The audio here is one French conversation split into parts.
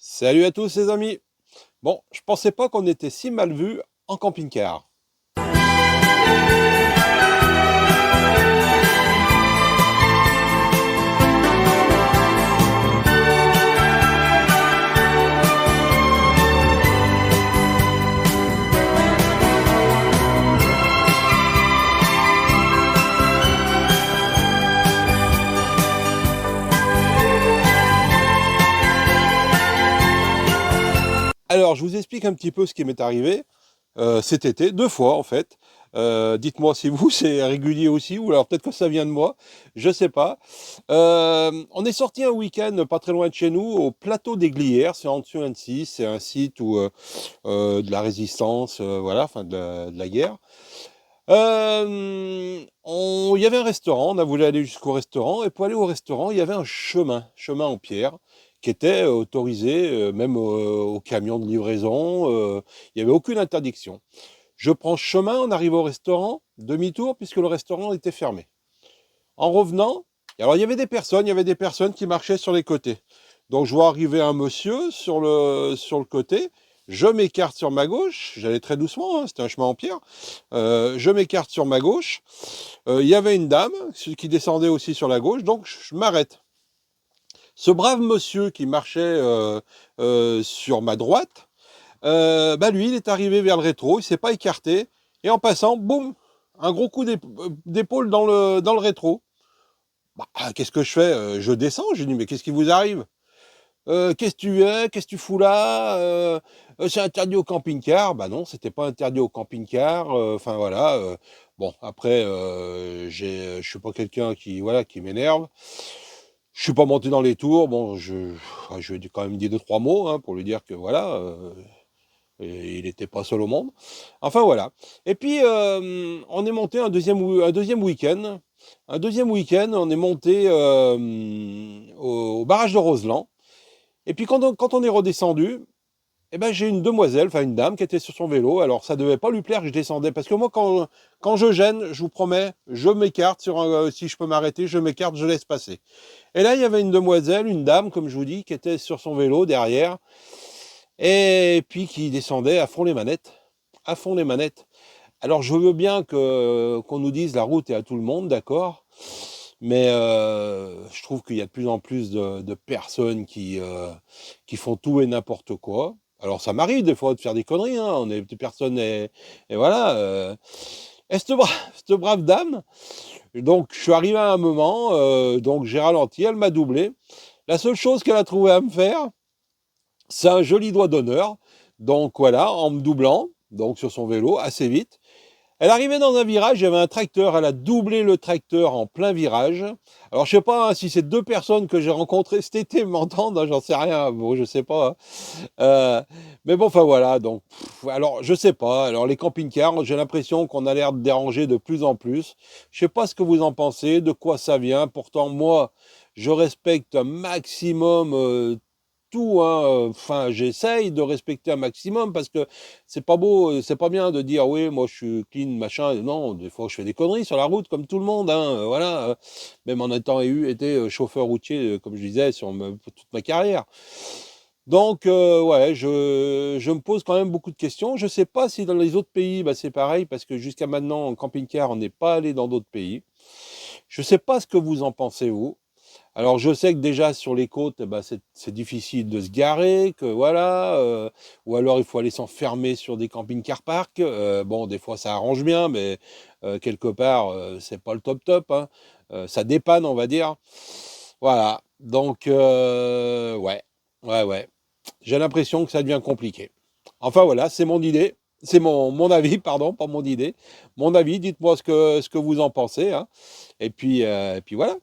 Salut à tous les amis. Bon, je pensais pas qu'on était si mal vu en camping-car. Alors, je vous explique un petit peu ce qui m'est arrivé cet été, 2 fois en fait. Dites-moi si vous, c'est régulier aussi, ou alors peut-être que ça vient de moi, je sais pas. On est sorti un week-end pas très loin de chez nous, au plateau des Glières, c'est en dessous d'Annecy, c'est un site où de la résistance, voilà, enfin de la guerre. Il y avait un restaurant, on a voulu aller jusqu'au restaurant, et pour aller au restaurant, il y avait un chemin en pierre, qui était autorisé, même aux camions de livraison, il n'y avait aucune interdiction. Je prends ce chemin, on arrive au restaurant, demi-tour, puisque le restaurant était fermé. En revenant, alors il y avait des personnes qui marchaient sur les côtés. Donc je vois arriver un monsieur sur le côté, je m'écarte sur ma gauche, j'allais très doucement, hein, c'était un chemin en pierre, je m'écarte sur ma gauche, il y avait une dame qui descendait aussi sur la gauche, donc je m'arrête. Ce brave monsieur qui marchait sur ma droite, lui il est arrivé vers le rétro, il s'est pas écarté, et en passant, boum, un gros coup d'épaule dans le rétro. Qu'est-ce que je fais? Je descends, je lui dis, mais qu'est-ce qui vous arrive? Qu'est-ce que tu es? Qu'est-ce que tu fous là? C'est interdit au camping-car. Bah non, c'était pas interdit au camping-car. Enfin voilà. Bon, après, je suis pas quelqu'un qui, voilà, qui m'énerve. Je suis pas monté dans les tours. Bon, je lui ai quand même dit 2, 3 mots, hein, pour lui dire que voilà, il n'était pas seul au monde. Enfin voilà. Et puis on est monté un deuxième week-end. Un deuxième week-end, on est monté au barrage de Roseland. Et puis quand on est redescendu, eh ben, j'ai une demoiselle, enfin une dame qui était sur son vélo. Alors ça devait pas lui plaire que je descendais, parce que moi quand je gêne, je vous promets, je m'écarte si je peux m'arrêter, je m'écarte, je laisse passer. Et là il y avait une demoiselle, une dame comme je vous dis, qui était sur son vélo derrière, et puis qui descendait à fond les manettes, à fond les manettes. Alors je veux bien qu'on nous dise la route est à tout le monde, d'accord, mais je trouve qu'il y a de plus en plus de personnes qui font tout et n'importe quoi. Alors ça m'arrive des fois de faire des conneries, hein, on est des personnes et voilà. Et cette brave dame, donc je suis arrivé à un moment, donc j'ai ralenti, elle m'a doublé. La seule chose qu'elle a trouvé à me faire, c'est un joli doigt d'honneur. Donc voilà, en me doublant, donc sur son vélo, assez vite. Elle arrivait dans un virage, il y avait un tracteur, elle a doublé le tracteur en plein virage. Alors je sais pas, hein, si ces 2 personnes que j'ai rencontrées cet été m'entendent, hein, j'en sais rien, bon je sais pas, hein. Mais bon, enfin voilà, donc alors je sais pas, alors les camping-cars, j'ai l'impression qu'on a l'air de déranger de plus en plus. Je sais pas ce que vous en pensez, de quoi ça vient, pourtant moi je respecte un maximum tout, hein, enfin, j'essaye de respecter un maximum, parce que c'est pas beau, c'est pas bien de dire oui, moi je suis clean, machin. Non, des fois je fais des conneries sur la route comme tout le monde, hein, voilà. Même en étant été chauffeur routier, comme je disais, toute ma carrière. Donc, ouais, je me pose quand même beaucoup de questions. Je sais pas si dans les autres pays, bah, c'est pareil, parce que jusqu'à maintenant, en camping-car, on n'est pas allé dans d'autres pays. Je sais pas ce que vous en pensez, vous. Alors je sais que déjà sur les côtes, eh ben, c'est difficile de se garer, que voilà, ou alors il faut aller s'enfermer sur des camping-car parks. Bon, des fois ça arrange bien, mais quelque part c'est pas le top top, hein. Ça dépanne, on va dire. Voilà. Donc ouais, ouais, ouais. J'ai l'impression que ça devient compliqué. Enfin voilà, c'est mon idée. C'est mon avis, pardon, pas mon idée. Mon avis, dites-moi ce que vous en pensez, hein. Et puis voilà.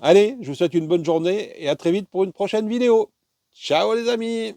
Allez, je vous souhaite une bonne journée et à très vite pour une prochaine vidéo. Ciao les amis!